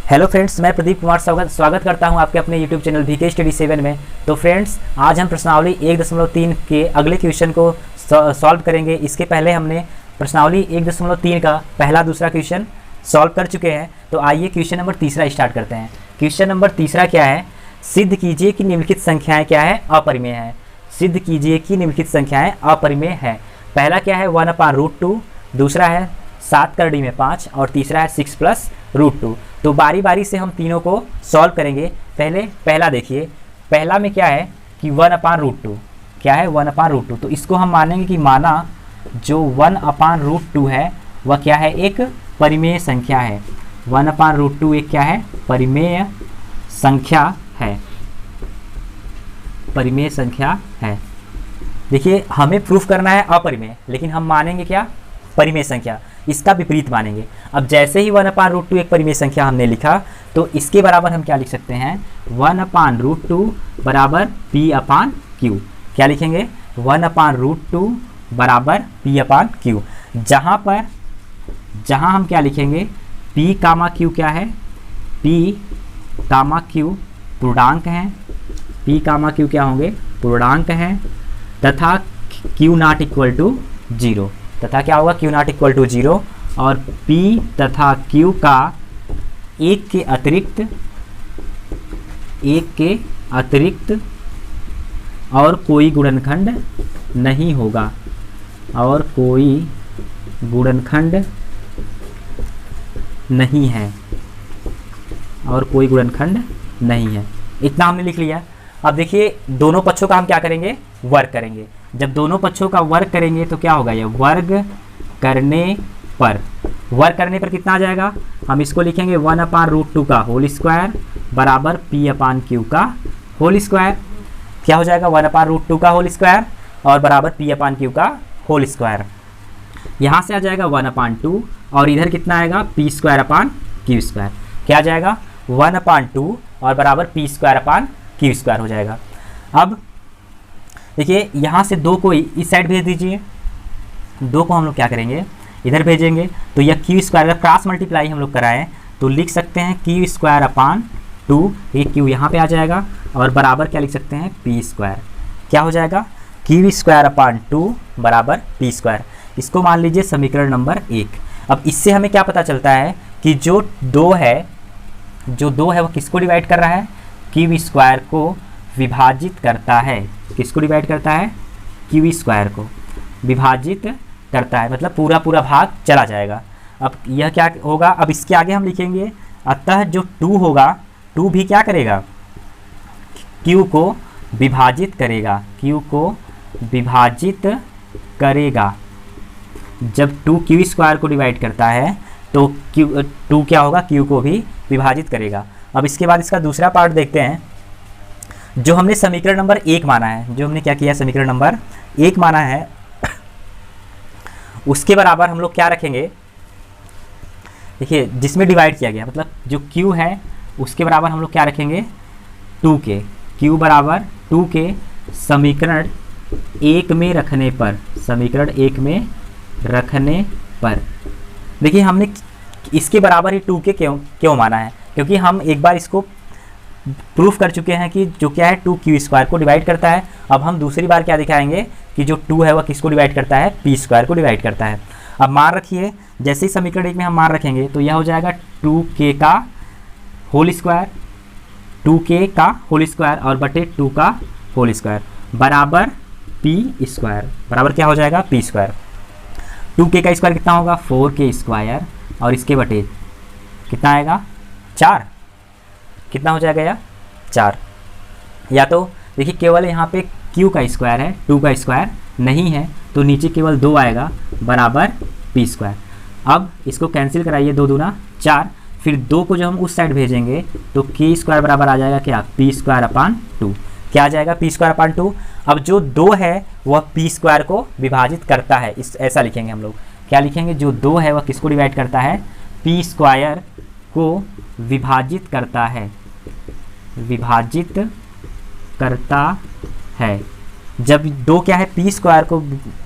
Hello friends, मैं प्रदीप कुमार स्वागत करता हूं आपके अपने यूट्यूब चैनल वीके स्टडी 7 में। तो फ्रेंड्स, आज हम प्रश्नावली 1.3 के अगले क्वेश्चन को सॉल्व करेंगे। इसके पहले हमने प्रश्नावली 1.3 का पहला दूसरा क्वेश्चन सॉल्व कर चुके हैं। तो आइए क्वेश्चन नंबर तीसरा स्टार्ट करते हैं। क्वेश्चन नंबर तीसरा क्या है? सिद्ध कीजिए कि निम्नलिखित संख्याएँ क्या है? अपरिमेय है। सिद्ध कीजिए कि निम्नलिखित संख्याएँ अपरिमेय है। पहला क्या है? 1/√2, दूसरा है 7 कर डी में 5 और तीसरा है 6 + √2। तो बारी बारी से हम तीनों को सॉल्व करेंगे। पहले पहला देखिए, पहला में क्या है कि 1/√2 क्या है? 1/√2। तो इसको हम मानेंगे कि माना जो 1/√2 है वह क्या है? एक परिमेय संख्या है। 1/√2 एक क्या है? परिमेय संख्या है। परिमेय संख्या है। देखिए, हमें प्रूफ करना है अपरिमेय, लेकिन हम मानेंगे क्या? परिमेय संख्या। इसका विपरीत मानेंगे। अब जैसे ही 1/√2 एक परिमेय संख्या हमने लिखा, तो इसके बराबर हम क्या लिख सकते हैं? 1/√2 बराबर P/Q। क्या लिखेंगे? 1/√2 बराबर P/Q। जहाँ हम क्या लिखेंगे? P, क्या है? P, पूर्णांक हैं। P, क्या होंगे? पूर्णांक हैं तथा Q ≠ 0। तथा क्या होगा? Q ≠ 0 और P तथा Q का एक के अतिरिक्त और कोई गुणनखंड नहीं होगा। और कोई गुणनखंड नहीं है। और कोई गुणनखंड नहीं है। इतना हमने लिख लिया। अब देखिए, दोनों पक्षों का हम क्या करेंगे? वर्ग करेंगे। जब दोनों पक्षों का वर्ग करेंगे तो क्या होगा? ये वर्ग करने पर कितना आ जाएगा? हम इसको लिखेंगे 1/√2 का होल स्क्वायर बराबर P/Q का होल स्क्वायर। क्या हो जाएगा? 1/√2 का होल स्क्वायर और बराबर P/Q का होल स्क्वायर। यहाँ से आ जाएगा 1/2 और इधर कितना आएगा? P²/Q²। क्या आ जाएगा? 1/2 और बराबर P²/Q² हो जाएगा। अब देखिए, यहाँ से 2 को इस साइड भेज दीजिए। 2 को हम लोग क्या करेंगे? इधर भेजेंगे। तो यह Q², अगर क्रॉस मल्टीप्लाई हम लोग कराएं तो लिख सकते हैं Q²/2। ये Q यहाँ पे आ जाएगा और बराबर क्या लिख सकते हैं? P²। क्या हो जाएगा? Q²/2 बराबर P²। इसको मान लीजिए समीकरण नंबर 1। अब इससे हमें क्या पता चलता है कि जो 2 है वो किसको डिवाइड कर रहा है? Q² को विभाजित करता है। किसको डिवाइड करता है? Q² को विभाजित करता है, मतलब पूरा भाग चला जाएगा। अब यह क्या होगा? अब इसके आगे हम लिखेंगे, अतः जो 2 होगा, 2 भी क्या करेगा? Q को विभाजित करेगा। Q को विभाजित करेगा। जब 2 Q² को डिवाइड करता है तो 2 क्या होगा? Q को भी विभाजित करेगा। अब इसके बाद इसका दूसरा पार्ट देखते हैं। जो हमने समीकरण नंबर 1 माना है, जो हमने क्या किया? समीकरण नंबर 1 माना है, उसके बराबर हम लोग क्या रखेंगे? देखिए, जिसमें डिवाइड किया गया, मतलब जो Q है उसके बराबर हम लोग क्या रखेंगे? 2 के। Q बराबर 2 के समीकरण 1 में रखने पर देखिए, हमने इसके बराबर ही 2 के क्यों माना है? क्योंकि हम एक बार इसको प्रूफ कर चुके हैं कि जो क्या है 2 Q² को डिवाइड करता है। अब हम दूसरी बार क्या दिखाएंगे कि जो 2 है वह किसको डिवाइड करता है? P² को डिवाइड करता है। अब मान रखिए, जैसे ही समीकरण 1 में हम मान रखेंगे तो यह हो जाएगा 2K का होल स्क्वायर, 2K का होल स्क्वायर और बटे 2 का होल स्क्वायर बराबर P²। बराबर क्या हो जाएगा? P²। 2K का स्क्वायर कितना होगा? 4K² और इसके बटे कितना आएगा? 4। कितना हो जाएगा? 4। या तो देखिए, केवल यहाँ पे Q का स्क्वायर है, 2 का स्क्वायर नहीं है, तो नीचे केवल 2 आएगा बराबर P²। अब इसको कैंसिल कराइए, 2 दूना 4। फिर 2 को जब हम उस साइड भेजेंगे तो K² बराबर आ जाएगा क्या? P²/2। क्या आ जाएगा? P²/2। अब जो 2 है वह P² को विभाजित करता है। ऐसा लिखेंगे हम लोग। क्या लिखेंगे? जो 2 है वह किसको डिवाइड करता है? P² को विभाजित करता है। विभाजित करता है। जब 2 क्या है? P² को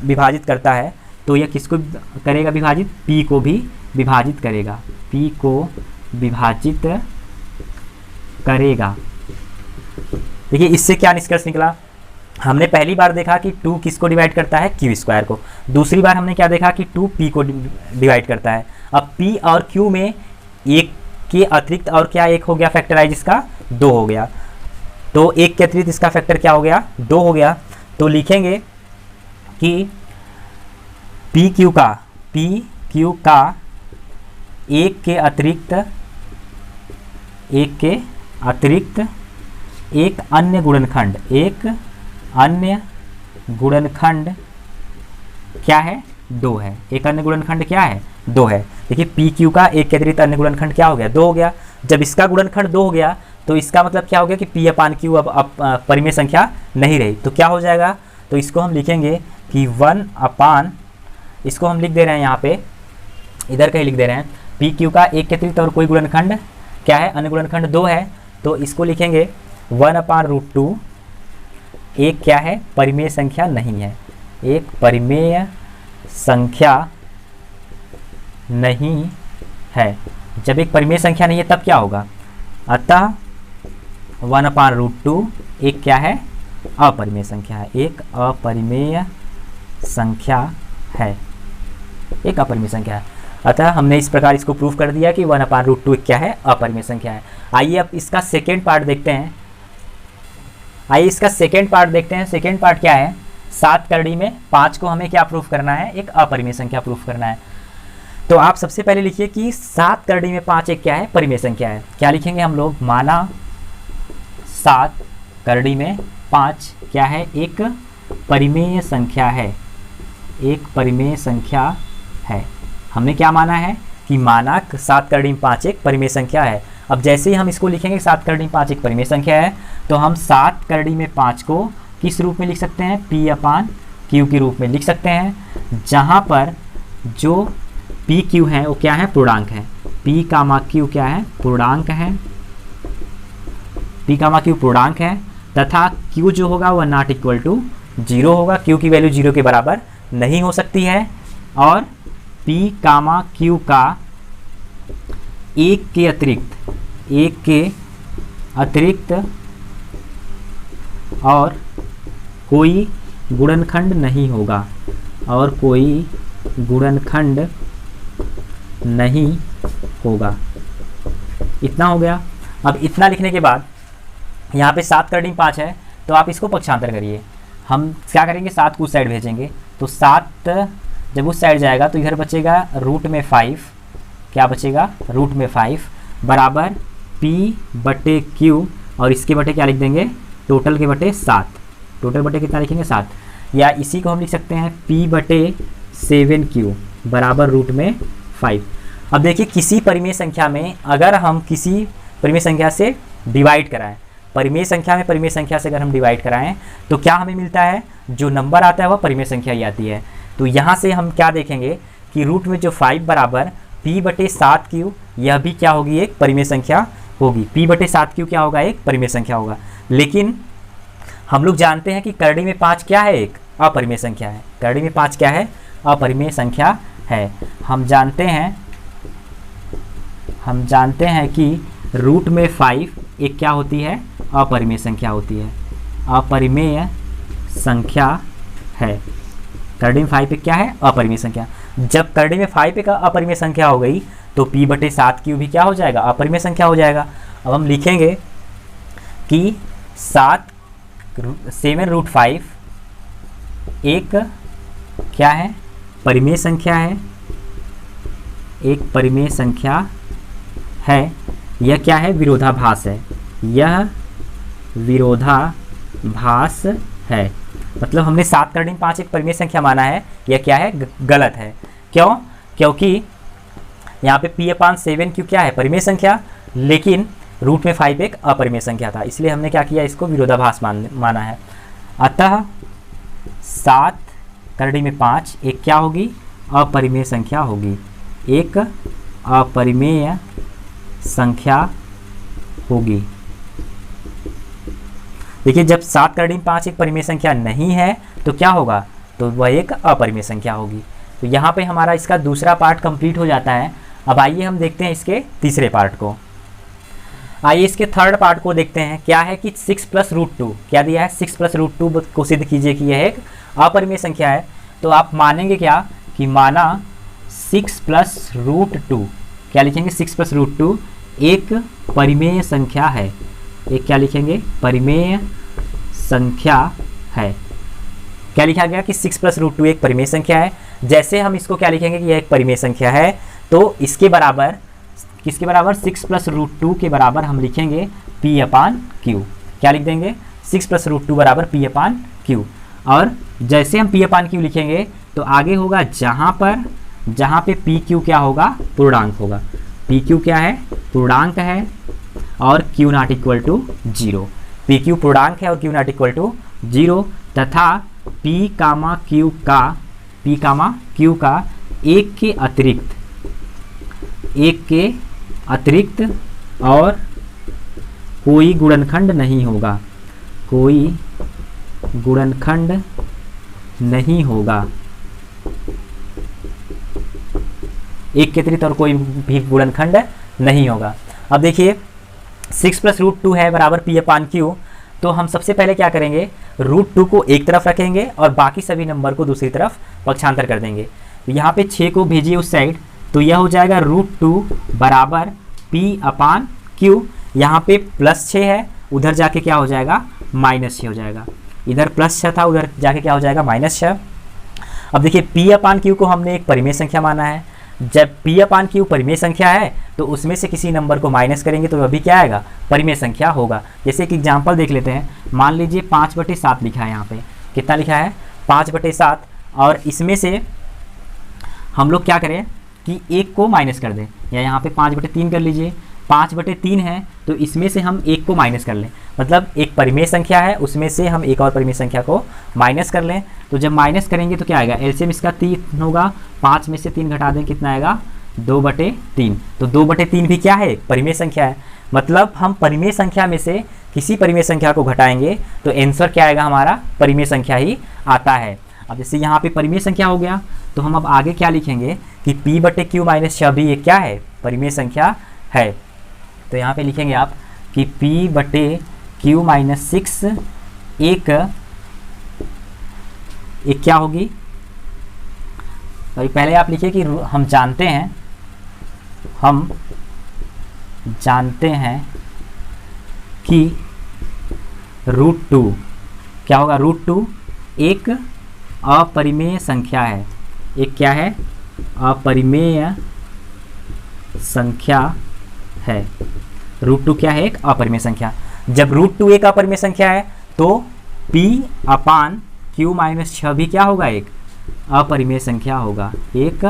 विभाजित करता है, तो यह किसको करेगा विभाजित? P को भी विभाजित करेगा। P को विभाजित करेगा। देखिए इससे क्या निष्कर्ष निकला, हमने पहली बार देखा कि 2 किसको डिवाइड करता है, क्यू स्क्वायर को। दूसरी बार हमने क्या देखा कि 2 पी को डिवाइड करता है। अब पी और क्यू में एक के अतिरिक्त और क्या एक हो गया फैक्टराइज, इसका 2 हो गया। तो एक के अतिरिक्त इसका फैक्टर क्या हो गया, 2 हो गया। तो लिखेंगे कि पी क्यू का एक के अतिरिक्त एक अन्य गुणनखंड क्या है, 2 है। एक अन्य गुणनखंड क्या है, 2 है। देखिए पी क्यू का एक के अतिरिक्त अन्य गुणनखंड क्या हो गया, 2 हो गया। जब इसका गुणनखंड 2 हो गया तो इसका मतलब क्या हो गया कि पी अपान क्यू अब परिमेय संख्या नहीं रही। तो क्या हो जाएगा, तो इसको हम लिखेंगे कि 1 अपान, इसको हम लिख दे रहे हैं यहाँ पे, इधर कहीं लिख दे रहे हैं, पी क्यू का एक के अतिरिक्त और कोई गुणनखंड क्या है, अन्य गुणनखंड 2 है। तो इसको लिखेंगे 1/√2, एक क्या है, परिमेय संख्या नहीं है, एक परिमेय संख्या नहीं है। जब एक परिमेय संख्या नहीं है तब क्या होगा, अतः 1/√2 एक क्या है, अपरिमेय संख्या है, एक अपरिमेय संख्या है, एक अपरिमेय संख्या है। अतः हमने इस प्रकार इसको प्रूफ कर दिया कि 1/√2 क्या है, अपरिमेय संख्या है। आइए अब इसका सेकेंड पार्ट देखते हैं। सेकेंड पार्ट क्या है, 7 करड़ी में 5 को हमें क्या प्रूफ करना है, एक अपरिमेय संख्या प्रूफ करना है। तो आप सबसे पहले लिखिए कि 7 करड़ी में 5 एक क्या है, परिमेय संख्या है। क्या लिखेंगे हम लोग, माना 7 करड़ी में 5 क्या है, एक परिमेय संख्या है, एक परिमेय संख्या है। हमने क्या माना है कि माना 7 करड़ी में 5 एक परिमेय संख्या है। अब जैसे ही हम इसको लिखेंगे 7 करड़ी में 5 एक परिमेय संख्या है, तो हम 7 करड़ी में 5 को किस रूप में लिख सकते हैं, पी अपान क्यू के रूप में लिख सकते हैं, जहाँ पर जो पी क्यू है वो क्या है, पूर्णांक है। पी कामा क्यू क्या है, पूर्णांक है, पी कामा क्यू पूर्णांक है, तथा क्यू जो होगा वह नॉट इक्वल टू 0 होगा, क्यू की वैल्यू 0 के बराबर नहीं हो सकती है। और पी कामा क्यू का एक के अतिरिक्त और कोई गुणनखंड नहीं होगा, और कोई गुणनखंड नहीं होगा। इतना हो गया। अब इतना लिखने के बाद यहाँ पे 7 करड़ी में 5 है, तो आप इसको पक्षांतर करिए। हम क्या करेंगे, 7 को उस साइड भेजेंगे, तो 7 जब उस साइड जाएगा तो इधर बचेगा रूट में 5, क्या बचेगा, रूट में 5 बराबर पी बटे क्यू, और इसके बटे क्या लिख देंगे, टोटल के बटे 7। टोटल बटे कितना लिखेंगे, 7। या इसी को हम लिख सकते हैं p बटे 7q बराबर रूट में 5। अब देखिए किसी परिमेय संख्या में अगर हम किसी परिमेय संख्या से डिवाइड कराएं, परिमेय संख्या में परिमेय संख्या से अगर हम डिवाइड कराएं तो क्या हमें मिलता है, जो नंबर आता है वह परिमेय संख्या ही आती है। तो यहाँ से हम क्या देखेंगे कि रूट में जो 5 बराबर p बटे 7q, यह भी क्या होगी, एक परिमेय संख्या होगी। p बटे 7q क्या होगा, एक परिमेय संख्या होगा। लेकिन हम लोग जानते हैं कि करड़ी में 5 क्या है, एक अपरिमेय संख्या है। करड़ी में 5 क्या है, अपरिमेय संख्या है। हम जानते हैं कि रूट में 5 एक क्या होती है, अपरिमेय संख्या होती है, अपरिमेय संख्या है। करड़ी में 5 एक क्या है, अपरिमेय संख्या। जब करड़ी में 5 एक अपरिमेय संख्या हो गई तो p बटे 7q भी क्या हो जाएगा, अपरिमेय संख्या हो जाएगा। अब हम लिखेंगे कि 7√5 एक क्या है, परिमेय संख्या है, एक परिमेय संख्या है। यह क्या है, विरोधाभास है, यह विरोधाभास है। मतलब हमने 7 करड़ी में 5 एक परिमेय संख्या माना है, यह क्या है, गलत है। क्यों, क्योंकि यहाँ पे p/7q क्या है, परिमेय संख्या, लेकिन रूट में 5 एक अपरिमेय संख्या था, इसलिए हमने क्या किया, इसको विरोधाभास माना है। अतः 7 करड़ी में 5 एक क्या होगी, अपरिमेय संख्या होगी, एक अपरिमेय संख्या होगी। देखिए जब 7 करड़ी में 5 एक परिमेय संख्या नहीं है तो क्या होगा, तो वह एक अपरिमेय संख्या होगी। तो यहाँ पे हमारा इसका दूसरा पार्ट कंप्लीट हो जाता है। अब आइए हम देखते हैं इसके तीसरे पार्ट को। आइए इसके थर्ड पार्ट को देखते हैं। क्या है कि 6 प्लस रूट 2, क्या दिया है 6 प्लस रूट 2 को सिद्ध कीजिए कि यह एक अपरिमेय संख्या है। तो आप मानेंगे क्या कि माना 6 प्लस रूट 2, क्या लिखेंगे 6 प्लस रूट 2 एक परिमेय संख्या है। एक क्या लिखेंगे परिमेय संख्या है। क्या लिखा गया कि 6 प्लस रूट 2 एक परिमेय संख्या है। जैसे हम इसको क्या लिखेंगे कि यह एक परिमेय संख्या है, तो इसके बराबर किसके बराबर 6 प्लस रूट 2 के बराबर हम लिखेंगे p अपान क्यू। क्या लिख देंगे 6 प्लस रूट 2 बराबर p अपान क्यू। और जैसे हम p अपान क्यू लिखेंगे तो आगे होगा जहाँ पे पी क्यू क्या होगा पूर्णांक होगा। पी क्यू क्या है पूर्णांक है और Q not equal to 0। P Q पूर्णांक है और क्यू नॉट इक्वल टू 0 तथा p कामा क्यू का एक के अतिरिक्त और कोई गुणनखंड नहीं होगा। कोई गुणनखंड नहीं होगा। एक के अतिरिक्त और कोई भी गुणनखंड नहीं होगा। अब देखिए 6 प्लस रूट 2 है बराबर p अपान क्यू। तो हम सबसे पहले क्या करेंगे रूट 2 को एक तरफ रखेंगे और बाकी सभी नंबर को दूसरी तरफ पक्षांतर कर देंगे। तो यहाँ पे 6 को भेजिए उस साइड, तो यह हो जाएगा रूट 2 बराबर p अपान क्यू। यहाँ पे प्लस 6 है, उधर जाके क्या हो जाएगा -6 हो जाएगा। इधर +6 था, उधर जाके क्या हो जाएगा -6। अब देखिए p अपान क्यू को हमने एक परिमेय संख्या माना है। जब p अपान क्यू परिमेय संख्या है तो उसमें से किसी नंबर को माइनस करेंगे तो अभी क्या आएगा परिमेय संख्या होगा। जैसे एक एग्जाम्पल देख लेते हैं। मान लीजिए 5/7 लिखा है, यहाँ पे कितना लिखा है 5/7, और इसमें से हम लोग क्या करें कि एक को माइनस कर दें, या यहाँ पे 5/3 कर लीजिए। 5/3 है तो इसमें से हम एक को माइनस कर लें, मतलब एक परिमेय संख्या है उसमें से हम एक और परिमेय संख्या को माइनस कर लें। तो जब माइनस करेंगे तो क्या आएगा एलसीएम इसका 3 होगा। 5 में से 3 घटा दें कितना आएगा 2/3। तो 2/3 भी क्या है परिमेय संख्या है। मतलब हम परिमेय संख्या में से किसी परिमेय संख्या को घटाएंगे तो आंसर क्या आएगा हमारा परिमेय संख्या ही आता है। अब जैसे यहाँ पे परिमेय संख्या हो गया तो हम अब आगे क्या लिखेंगे कि p/q - 6 भी ये क्या है परिमेय संख्या है। तो यहाँ पे लिखेंगे आप कि p/q - 6 एक क्या होगी। तो पहले आप लिखिए कि हम जानते हैं कि रूट 2 क्या होगा। रूट 2 एक अपरिमेय संख्या है। एक क्या है अपरिमेय संख्या है। रूट 2 क्या है एक अपरिमेय संख्या। जब रूट 2 एक अपरिमेय संख्या है तो p अपान q - 6 भी क्या होगा एक अपरिमेय संख्या होगा। एक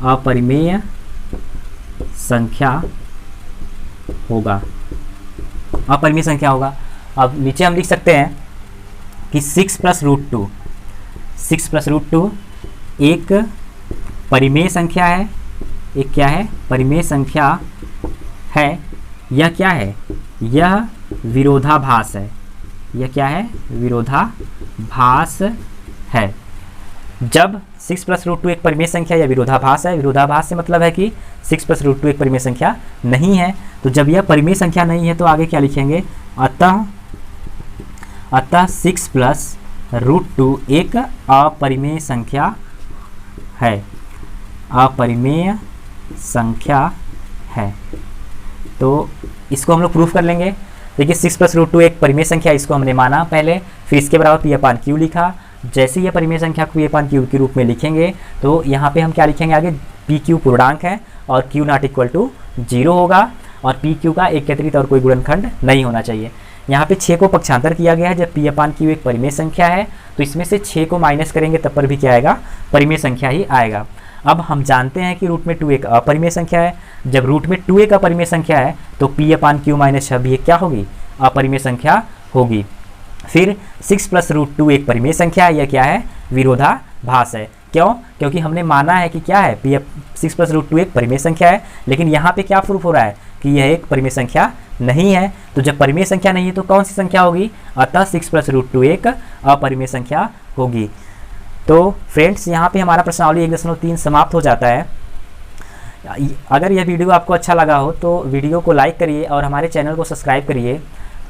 अपरिमेय संख्या होगा, अपरिमेय संख्या होगा। अब नीचे हम लिख सकते हैं कि 6 प्लस रूट 2, 6 प्लस रूट 2 एक परिमेय संख्या है। एक क्या है परिमेय संख्या है। यह क्या है यह विरोधाभास है। यह क्या है विरोधाभास है। जब 6 प्लस रूट 2 एक परिमेय संख्या या विरोधाभास है, विरोधाभास से मतलब है कि 6 प्लस रूट 2 एक परिमेय संख्या नहीं है। तो जब यह परिमेय संख्या नहीं है तो आगे क्या लिखेंगे अतः 6 प्लस रूट 2 एक अपरिमेय संख्या है। अपरिमेय संख्या है। तो इसको हम लोग प्रूफ कर लेंगे। देखिए 6 प्लस रूट 2 एक परिमेय संख्या, इसको हमने माना पहले, फिर इसके बराबर p अपान क्यू लिखा। जैसे ये परिमेय संख्या को p अपान क्यू के रूप में लिखेंगे तो यहाँ पे हम क्या लिखेंगे आगे पी क्यू पूर्णांक है और क्यू नॉट इक्वल टू 0 होगा और पी क्यू का एक के अतिरिक्त और कोई गुणनखंड नहीं होना चाहिए। यहाँ पे 6 को पक्षांतर किया गया है। जब p अपान क्यू एक परिमेय संख्या है तो इसमें से 6 को माइनस करेंगे तब पर भी क्या आएगा परिमेय संख्या ही आएगा। अब हम जानते हैं कि रूट में 2 एक अपरिमेय संख्या है। जब रूट में 2 एक अपरिमेय संख्या है तो p अपान क्यू - 6 भी क्या होगी अपरिमेय संख्या होगी। फिर 6 प्लस रूट 2 एक परिमेय संख्या है। यह क्या है विरोधाभास है। क्यों? क्योंकि हमने माना है कि क्या है 6 प्लस रूट 2 एक परिमेय संख्या है, लेकिन यहाँ पे क्या प्रूफ हो रहा है कि यह एक परिमेय संख्या नहीं है। तो जब परिमेय संख्या नहीं है तो कौन सी संख्या होगी, अतः 6 प्लस रूट 2 एक अपरिमेय संख्या होगी। तो फ्रेंड्स यहाँ पे हमारा प्रश्नावली 1.3 समाप्त हो जाता है। अगर यह वीडियो आपको अच्छा लगा हो तो वीडियो को लाइक करिए और हमारे चैनल को सब्सक्राइब करिए।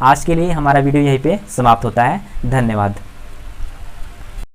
आज के लिए हमारा वीडियो यहीं पे समाप्त होता है। धन्यवाद।